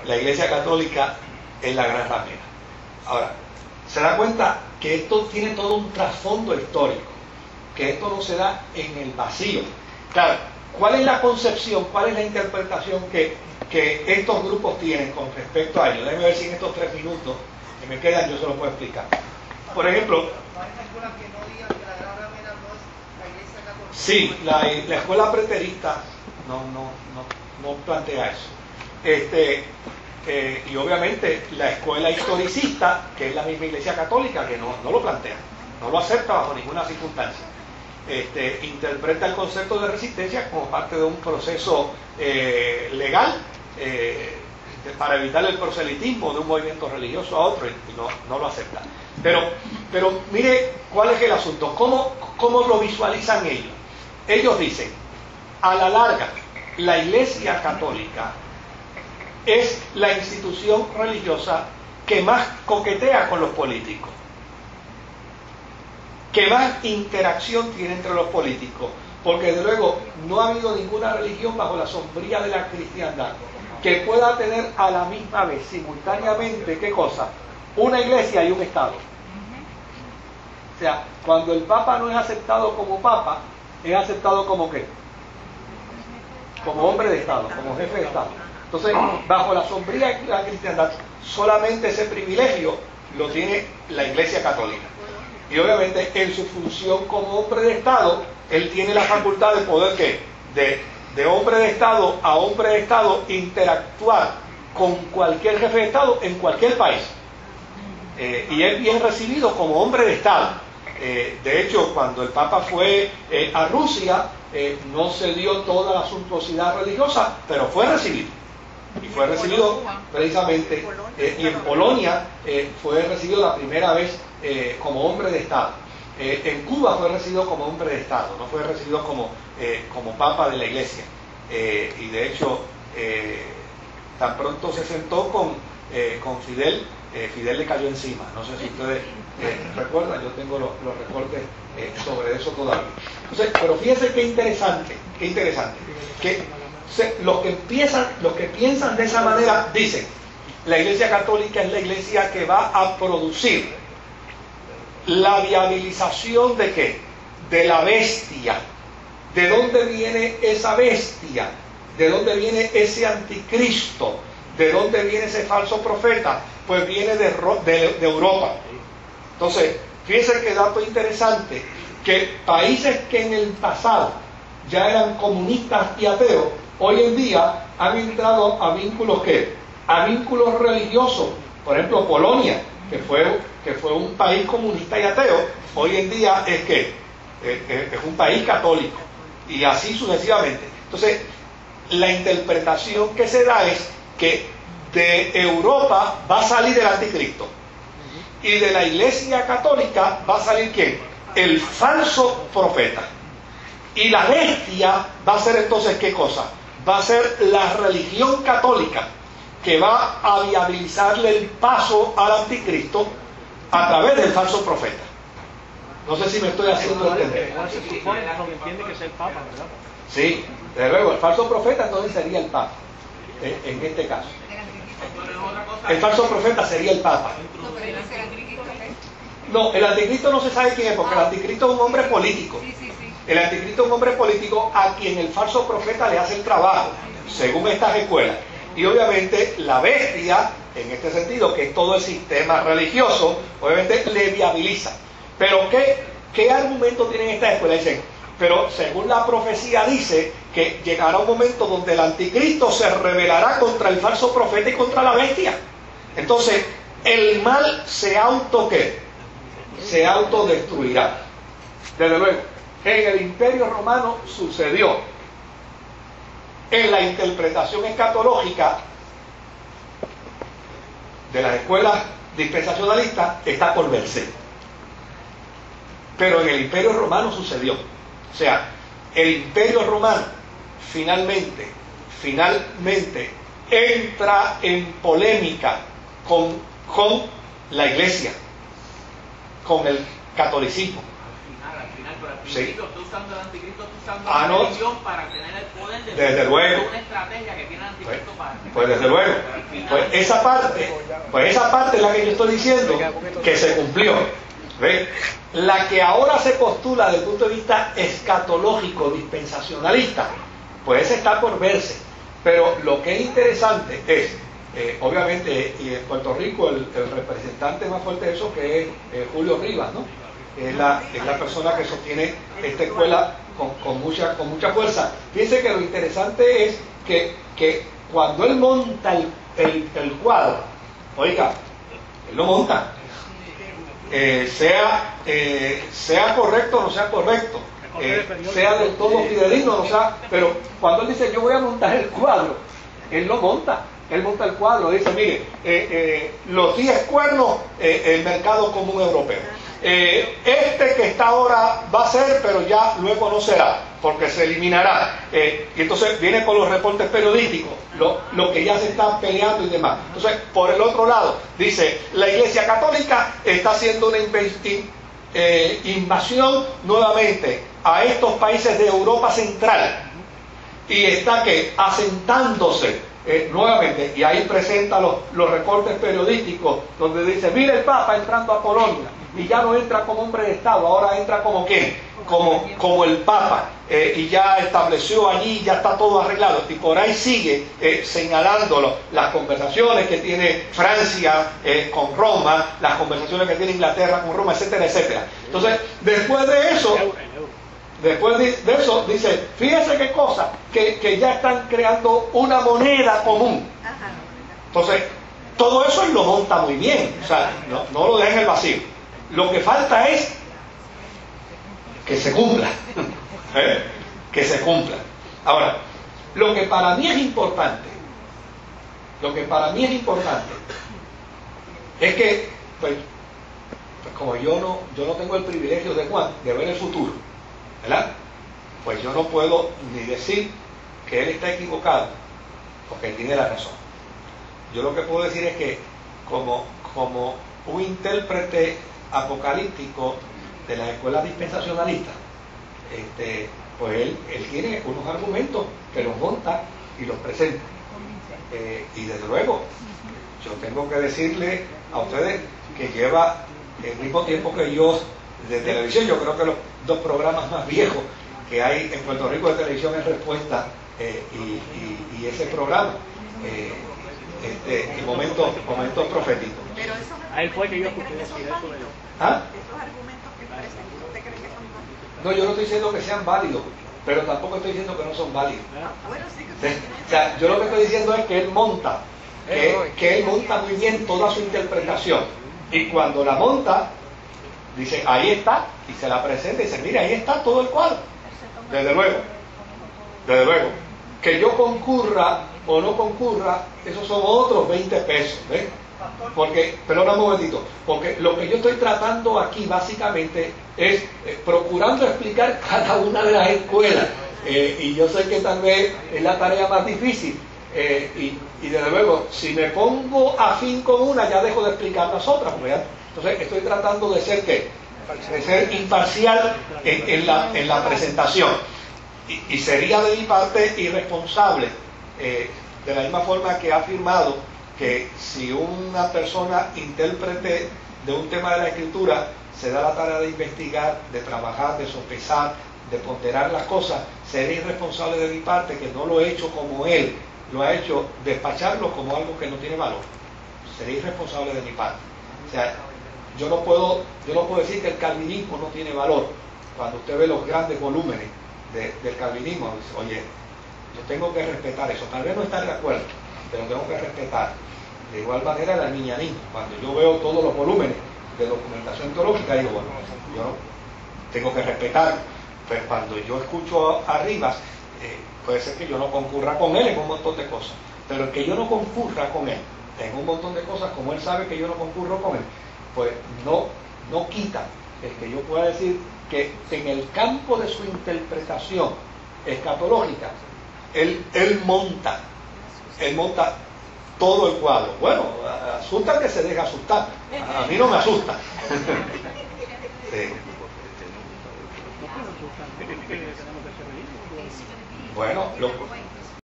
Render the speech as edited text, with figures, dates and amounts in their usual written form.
la Iglesia Católica es la gran ramera. Ahora, se da cuenta que esto tiene todo un trasfondo histórico, que esto no se da en el vacío. Claro, ¿cuál es la concepción, cuál es la interpretación que estos grupos tienen con respecto a ello? Déjenme ver si en estos 3 minutos que me quedan yo se lo puedo explicar. Por ejemplo, sí, la escuela preterista no plantea eso. Y obviamente la escuela historicista, que es la misma Iglesia Católica, que no lo plantea, no lo acepta bajo ninguna circunstancia. Interpreta el concepto de resistencia como parte de un proceso legal para evitar el proselitismo de un movimiento religioso a otro, y no lo acepta. Pero mire cuál es el asunto, cómo lo visualizan ellos. Ellos dicen, a la larga, la Iglesia Católica es la institución religiosa que más coquetea con los políticos, que más interacción tiene entre los políticos, porque desde luego no ha habido ninguna religión bajo la sombría de la cristiandad que pueda tener a la misma vez, simultáneamente, ¿qué cosa? Una iglesia y un Estado. O sea, cuando el Papa no es aceptado como Papa, es aceptado como ¿qué? Como hombre de Estado, como jefe de Estado. Entonces, bajo la sombría de la cristiandad, solamente ese privilegio lo tiene la Iglesia Católica. Y obviamente, en su función como hombre de Estado, él tiene la facultad de poder, ¿qué? De hombre de Estado a hombre de Estado, interactuar con cualquier jefe de Estado en cualquier país. Y es bien recibido como hombre de Estado. De hecho, cuando el Papa fue a Rusia, no se dio toda la suntuosidad religiosa, pero fue recibido. Y fue recibido precisamente, y en Polonia fue recibido la primera vez como hombre de Estado. En Cuba fue recibido como hombre de Estado, no fue recibido como Papa de la Iglesia. Y de hecho, tan pronto se sentó con Fidel, Fidel le cayó encima. No sé si ustedes recuerdan, yo tengo los recortes sobre eso todavía. Entonces, pero fíjense qué interesante, que los que piensan de esa manera dicen, la Iglesia Católica es la iglesia que va a producir la viabilización ¿de qué? De la bestia. ¿De dónde viene esa bestia? ¿De dónde viene ese anticristo? ¿De dónde viene ese falso profeta? Pues viene de Europa. Entonces, fíjense qué dato interesante, que países que en el pasado ya eran comunistas y ateos, hoy en día han entrado a vínculos ¿qué? A vínculos religiosos. Por ejemplo, Polonia, que fue un país comunista y ateo, hoy en día es ¿qué? Es un país católico, y así sucesivamente. Entonces, la interpretación que se da es que de Europa va a salir el anticristo, y de la Iglesia Católica va a salir ¿quién? El falso profeta. Y la bestia va a ser entonces ¿qué cosa? Va a ser la religión católica, que va a viabilizarle el paso al anticristo a través del falso profeta. No sé si me estoy haciendo entender. Se supone que entiende que es el Papa, ¿verdad? Sí, desde luego, el falso profeta entonces sería el Papa, en este caso. El falso profeta sería el Papa. No, el anticristo no se sabe quién es, porque el anticristo es un hombre político. El anticristo es un hombre político a quien el falso profeta le hace el trabajo, según estas escuelas. Y obviamente la bestia, en este sentido, que es todo el sistema religioso, obviamente le viabiliza. Pero ¿qué argumento tienen estas escuelas? Dicen, pero según la profecía dice que llegará un momento donde el anticristo se rebelará contra el falso profeta y contra la bestia. Entonces, el mal se autodestruirá. Desde luego, en el Imperio Romano sucedió. En la interpretación escatológica de las escuelas dispensacionalistas está por verse. Pero en el Imperio Romano sucedió. O sea, el Imperio Romano finalmente entra en polémica con la Iglesia, con el catolicismo. pero al Sí. principio tú usando el anticristo, tú usando Ah, la no. religión para tener el poder de Desde luego. una estrategia que tiene el anticristo para... Pues desde luego, pues esa parte es la que yo estoy diciendo que se cumplió. ¿Ve? La que ahora se postula desde el punto de vista escatológico, dispensacionalista, pues esa está por verse. Pero lo que es interesante es, obviamente, y en Puerto Rico el representante más fuerte de eso que es Julio Rivas, ¿no? Es la persona que sostiene esta escuela con mucha fuerza. Fíjense que lo interesante es que cuando él monta el cuadro, oiga, él lo monta, sea correcto o no sea correcto, sea del todo fidedigno, no sea, pero cuando él dice yo voy a montar el cuadro, él lo monta. Él monta el cuadro, dice, mire, los 10 cuernos, el mercado común europeo. Este que está ahora va a ser, pero ya luego no será, porque se eliminará. Y entonces viene con los reportes periodísticos, lo que ya se está peleando y demás. Entonces, por el otro lado, dice, la Iglesia Católica está haciendo una invasión nuevamente a estos países de Europa Central. Y está que asentándose nuevamente, y ahí presenta los recortes periodísticos donde dice, mira el Papa entrando a Polonia, y ya no entra como hombre de Estado, ahora entra como ¿quién? Como el Papa, y ya estableció allí, ya está todo arreglado, y por ahí sigue señalándolo, las conversaciones que tiene Francia con Roma, las conversaciones que tiene Inglaterra con Roma, etcétera, etcétera. Entonces, después de eso dice, fíjese qué cosa, que ya están creando una moneda común. Entonces, todo eso él lo monta muy bien, o sea, no lo deja en el vacío. Lo que falta es que se cumpla, que se cumpla. Ahora, lo que para mí es importante, es que, pues como yo no tengo el privilegio de ver el futuro, ¿verdad? Pues yo no puedo ni decir que él está equivocado, porque él tiene la razón. Yo lo que puedo decir es que como un intérprete apocalíptico de las escuelas dispensacionalistas, pues él tiene unos argumentos que los monta y los presenta. Y desde luego, yo tengo que decirle a ustedes que lleva el mismo tiempo que yo de televisión. Yo creo que los 2 programas más viejos que hay en Puerto Rico de televisión es Respuesta y ese programa, Momentos Proféticos. Pero esos A él fue que yo escuché decir eso de ¿Ah? esos argumentos que presenta, ¿usted cree que son válidos? No, yo no estoy diciendo que sean válidos, pero tampoco estoy diciendo que no son válidos. Bueno, sí que Sí. O sea, yo lo que estoy diciendo es que él monta, que él monta muy bien toda su interpretación. Y cuando la monta, dice, ahí está, y se la presenta y dice, mira, ahí está todo el cuadro. Desde luego. Que yo concurra o no concurra, esos son otros 20 pesos, ¿ves? Porque, perdona un momentito, porque lo que yo estoy tratando aquí básicamente es procurando explicar cada una de las escuelas. Y yo sé que tal vez es la tarea más difícil. Y desde luego, si me pongo afín con una, ya dejo de explicar las otras, ¿verdad? Entonces estoy tratando de ser ¿qué? De ser imparcial en la presentación. Y sería de mi parte irresponsable, de la misma forma que ha afirmado que si una persona intérprete de un tema de la escritura se da la tarea de investigar, de trabajar, de sopesar, de ponderar las cosas, sería irresponsable de mi parte que no lo he hecho como él lo ha hecho, despacharlo como algo que no tiene valor. Sería irresponsable de mi parte. O sea, yo no puedo decir que el calvinismo no tiene valor. Cuando usted ve los grandes volúmenes del calvinismo, dice, oye, yo tengo que respetar eso. Tal vez no estar de acuerdo, pero tengo que respetar. De igual manera el arminianismo. Cuando yo veo todos los volúmenes de documentación teológica, digo, bueno, yo tengo que respetar. Pero cuando yo escucho a Rivas, puede ser que yo no concurra con él en un montón de cosas. Pero el que yo no concurra con él en un montón de cosas, como él sabe que yo no concurro con él, pues no quita el que yo pueda decir que en el campo de su interpretación escatológica, él monta todo el cuadro. Bueno, asusta que se deja asustar. A mí no me asusta. Sí. ¿Qué tenemos que hacer? Bueno,